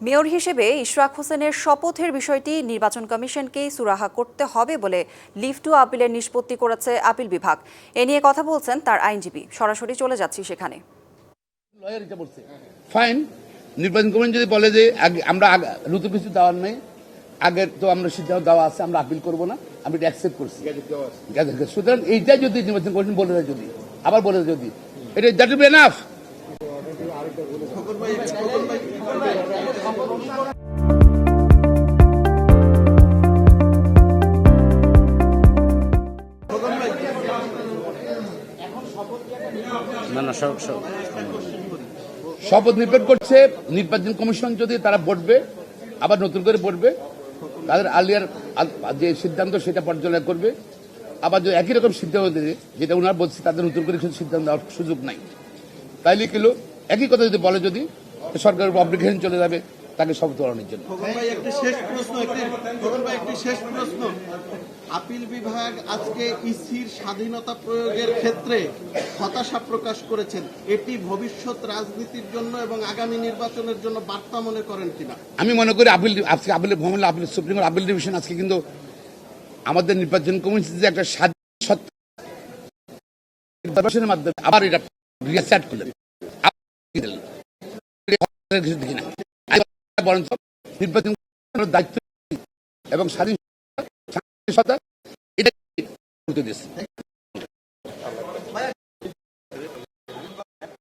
Mayor হিসেবে ইশরাক হোসেনের শপথের বিষয়টি নির্বাচন কমিশনকেই সুরাহা করতে হবে বলে লিভ টু আপিলের নিষ্পত্তি করেছে আপিল বিভাগ। এ নিয়ে কথা বলছেন তার আইনজীবী। সরাসরি চলে যাচ্ছি সেখানে। ফাইন, নির্বাচন কমিশন যদি বলে যে আমরা নতুন কিছু দেওয়ার নেই, আগের তো আমরা সিদ্ধান্ত দেওয়া আছে, আমরা আপিল করবো না, আমি এটা অ্যাকসেপ্ট করছি। সুতরাং এইটাই যদি নির্বাচন কমিশন বলে দেয়, যদি আবার বলে দেয়, যদি এটা দ্যাট উইল বি এনাফ। শপথ নির্ভর করছে নির্বাচন কমিশন যদি তারা বসবে, আবার নতুন করে বসবে, তাদের আলিয়ার যে সিদ্ধান্ত সেটা পর্যালোচনা করবে। আবার যদি একই রকম সিদ্ধান্ত দেবে যেটা ওনারা বলছে, তাদের নতুন করে কিছু সিদ্ধান্ত দেওয়ার সুযোগ নাই। তাইলে কিলো একই কথা যদি বলে, যদি সরকারের অব্লিগেশন চলে যাবে তাকে শপথ গ্রহণের জন্য। একটি শেষ প্রশ্ন, আপিল বিভাগ আজকে ইসির স্বাধীনতা প্রয়োগের ক্ষেত্রে হতাশা প্রকাশ করেছেন। এটি ভবিষ্যৎ রাজনীতির জন্য এবং আগামী নির্বাচনের জন্য বার্তা মনে করেন কিনা? আমি মনে করি appeal supreme court appeal division আজকে কিন্তু আমাদের নির্বাচন কমিশন যে একটা নির্বাচনের মাধ্যমে আবার এটা রিসেট করলেন, কিছু দেখি না। বরঞ্চ নির্বাচন দায়িত্ব এবং স্বাধীনতা এটা দিয়েছে।